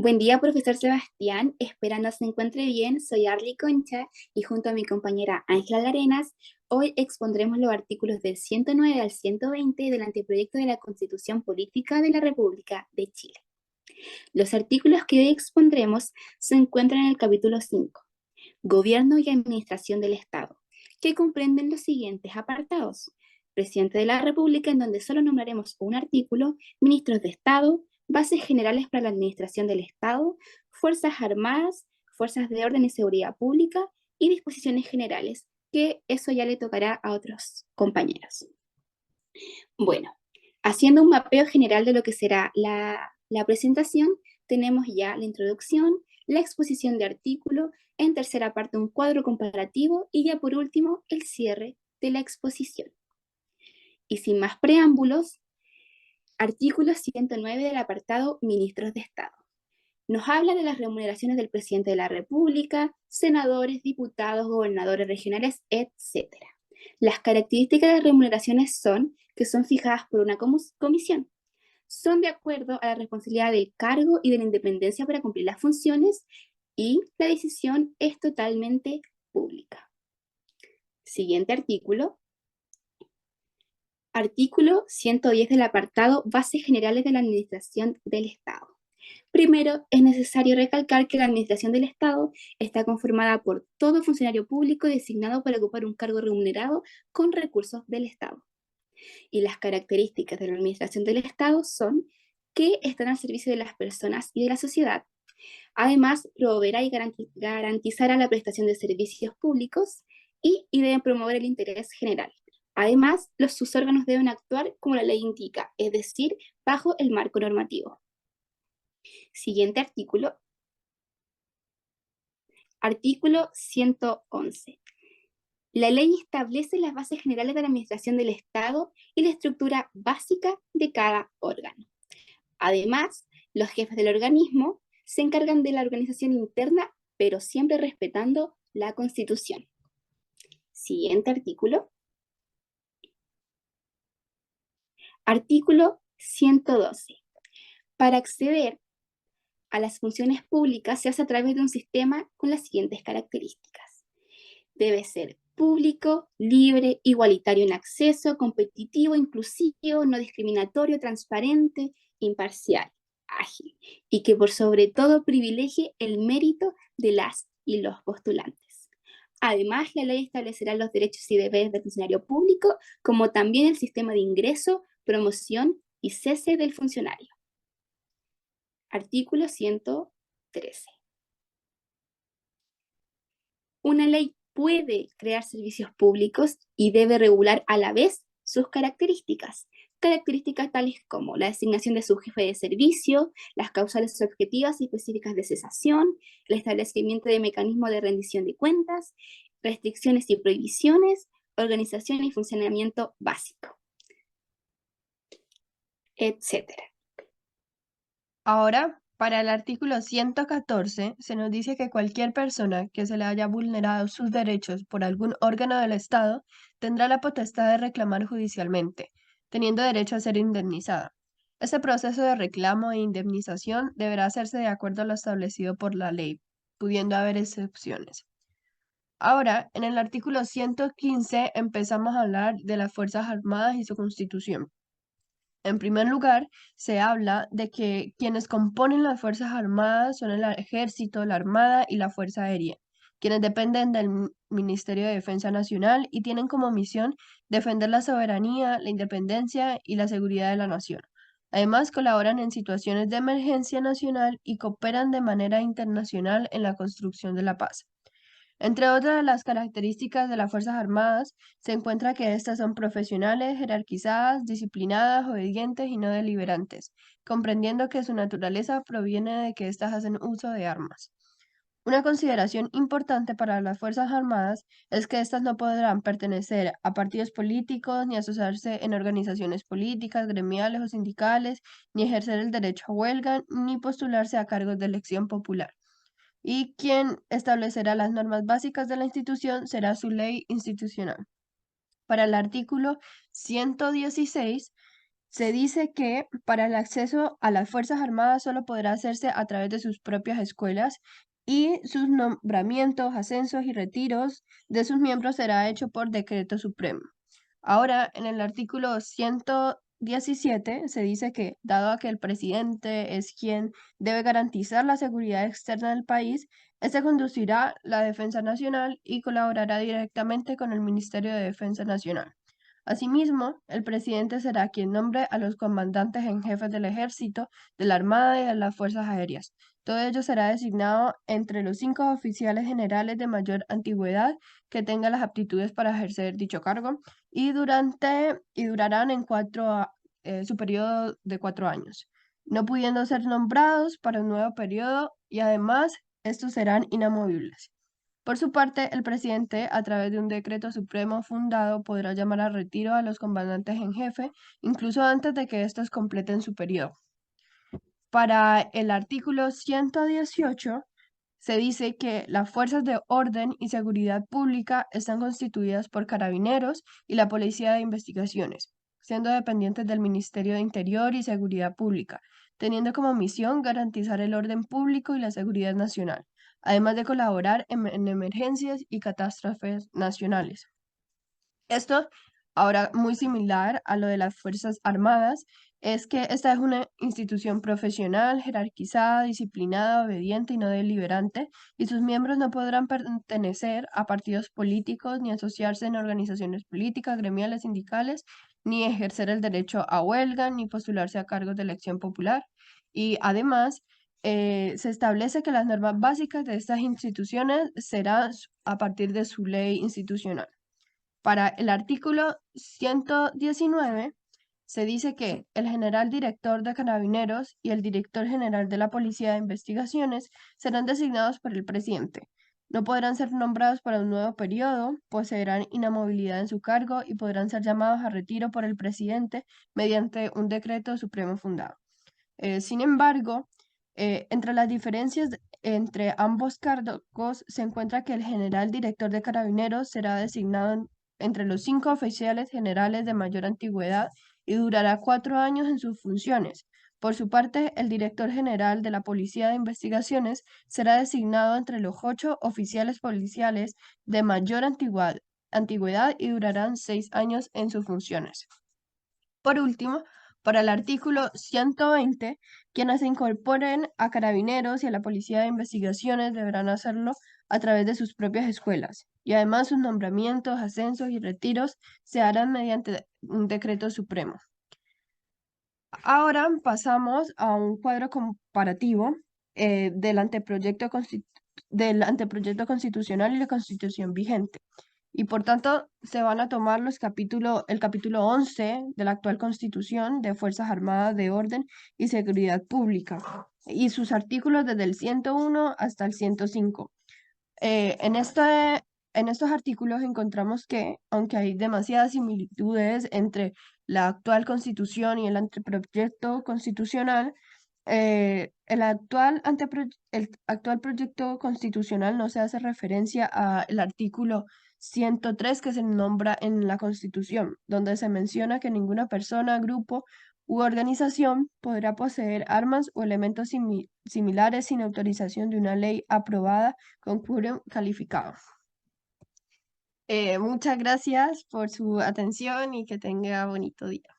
Buen día, profesor Sebastián. Esperando se encuentre bien, soy Arly Concha y junto a mi compañera Ángela Larenas, hoy expondremos los artículos del 109 al 120 del anteproyecto de la Constitución Política de la República de Chile. Los artículos que hoy expondremos se encuentran en el capítulo 5, Gobierno y Administración del Estado, que comprenden los siguientes apartados: Presidente de la República, en donde solo nombraremos un artículo; Ministros de Estado; Bases generales para la administración del Estado; Fuerzas Armadas; Fuerzas de Orden y Seguridad Pública; y disposiciones generales, que eso ya le tocará a otros compañeros. Bueno, haciendo un mapeo general de lo que será la presentación, tenemos ya la introducción, la exposición de artículo, en tercera parte un cuadro comparativo y ya por último el cierre de la exposición. Y sin más preámbulos, artículo 109 del apartado Ministros de Estado. Nos habla de las remuneraciones del presidente de la República, senadores, diputados, gobernadores regionales, etc. Las características de las remuneraciones son que son fijadas por una comisión. Son de acuerdo a la responsabilidad del cargo y de la independencia para cumplir las funciones, y la decisión es totalmente pública. Siguiente artículo. Artículo 110 del apartado Bases generales de la Administración del Estado. Primero, es necesario recalcar que la Administración del Estado está conformada por todo funcionario público designado para ocupar un cargo remunerado con recursos del Estado. Y las características de la Administración del Estado son que están al servicio de las personas y de la sociedad. Además, proveerá y garantizará la prestación de servicios públicos y deben promover el interés general. Además, sus órganos deben actuar como la ley indica, es decir, bajo el marco normativo. Siguiente artículo. Artículo 111. La ley establece las bases generales de la administración del Estado y la estructura básica de cada órgano. Además, los jefes del organismo se encargan de la organización interna, pero siempre respetando la Constitución. Siguiente artículo. Artículo 112. Para acceder a las funciones públicas se hace a través de un sistema con las siguientes características. Debe ser público, libre, igualitario en acceso, competitivo, inclusivo, no discriminatorio, transparente, imparcial, ágil, y que por sobre todo privilegie el mérito de las y los postulantes. Además, la ley establecerá los derechos y deberes del funcionario público, como también el sistema de ingreso, promoción y cese del funcionario. Artículo 113. Una ley puede crear servicios públicos y debe regular a la vez sus características. Características tales como la designación de su jefe de servicio, las causales objetivas y específicas de cesación, el establecimiento de mecanismos de rendición de cuentas, restricciones y prohibiciones, organización y funcionamiento básico, etc. Ahora, para el artículo 114, se nos dice que cualquier persona que se le haya vulnerado sus derechos por algún órgano del Estado tendrá la potestad de reclamar judicialmente, teniendo derecho a ser indemnizada. Este proceso de reclamo e indemnización deberá hacerse de acuerdo a lo establecido por la ley, pudiendo haber excepciones. Ahora, en el artículo 115 empezamos a hablar de las Fuerzas Armadas y su constitución. En primer lugar, se habla de que quienes componen las Fuerzas Armadas son el Ejército, la Armada y la Fuerza Aérea, quienes dependen del Ministerio de Defensa Nacional y tienen como misión defender la soberanía, la independencia y la seguridad de la nación. Además, colaboran en situaciones de emergencia nacional y cooperan de manera internacional en la construcción de la paz. Entre otras de las características de las Fuerzas Armadas, se encuentra que estas son profesionales, jerarquizadas, disciplinadas, obedientes y no deliberantes, comprendiendo que su naturaleza proviene de que éstas hacen uso de armas. Una consideración importante para las Fuerzas Armadas es que éstas no podrán pertenecer a partidos políticos, ni asociarse en organizaciones políticas, gremiales o sindicales, ni ejercer el derecho a huelga, ni postularse a cargos de elección popular, y quien establecerá las normas básicas de la institución será su ley institucional. Para el artículo 116, Se dice que para el acceso a las Fuerzas Armadas solo podrá hacerse a través de sus propias escuelas y sus nombramientos, ascensos y retiros de sus miembros será hecho por decreto supremo. Ahora, en el artículo 117 se dice que, dado a que el presidente es quien debe garantizar la seguridad externa del país, este conducirá la defensa nacional y colaborará directamente con el Ministerio de Defensa Nacional. Asimismo, el presidente será quien nombre a los comandantes en jefes del ejército, de la armada y de las fuerzas aéreas. Todo ello será designado entre los 5 oficiales generales de mayor antigüedad que tengan las aptitudes para ejercer dicho cargo y durarán en su periodo de 4 años, no pudiendo ser nombrados para un nuevo periodo y además estos serán inamovibles. Por su parte, el presidente, a través de un decreto supremo fundado, podrá llamar a retiro a los comandantes en jefe, incluso antes de que estos completen su periodo. Para el artículo 118, se dice que las fuerzas de orden y seguridad pública están constituidas por carabineros y la Policía de Investigaciones, siendo dependientes del Ministerio de Interior y Seguridad Pública, teniendo como misión garantizar el orden público y la seguridad nacional, además de colaborar en emergencias y catástrofes nacionales. Esto, ahora muy similar a lo de las Fuerzas Armadas, es que esta es una institución profesional, jerarquizada, disciplinada, obediente y no deliberante, y sus miembros no podrán pertenecer a partidos políticos, ni asociarse en organizaciones políticas, gremiales, sindicales, ni ejercer el derecho a huelga, ni postularse a cargos de elección popular. Y además, se establece que las normas básicas de estas instituciones serán a partir de su ley institucional. Para el artículo 119 se dice que el general director de Carabineros y el director general de la Policía de Investigaciones serán designados por el presidente. No podrán ser nombrados para un nuevo periodo, poseerán inamovilidad en su cargo y podrán ser llamados a retiro por el presidente mediante un decreto supremo fundado. Sin embargo, entre las diferencias entre ambos cargos se encuentra que el general director de Carabineros será designado entre los 5 oficiales generales de mayor antigüedad y durará 4 años en sus funciones. Por su parte, el director general de la Policía de Investigaciones será designado entre los 8 oficiales policiales de mayor antigüedad y durarán 6 años en sus funciones. Por último, para el artículo 120, quienes se incorporen a Carabineros y a la Policía de Investigaciones deberán hacerlo a través de sus propias escuelas, y además sus nombramientos, ascensos y retiros se harán mediante un decreto supremo. Ahora pasamos a un cuadro comparativo del anteproyecto constitucional y la Constitución vigente. Y por tanto, se van a tomar el capítulo 11 de la actual Constitución de Fuerzas Armadas de Orden y Seguridad Pública y sus artículos desde el 101 hasta el 105. En estos artículos encontramos que, aunque hay demasiadas similitudes entre la actual Constitución y el anteproyecto constitucional, el actual proyecto constitucional no se hace referencia al artículo 103 que se nombra en la Constitución, donde se menciona que ninguna persona, grupo u organización podrá poseer armas o elementos similares sin autorización de una ley aprobada con quórum calificado. Muchas gracias por su atención y que tenga bonito día.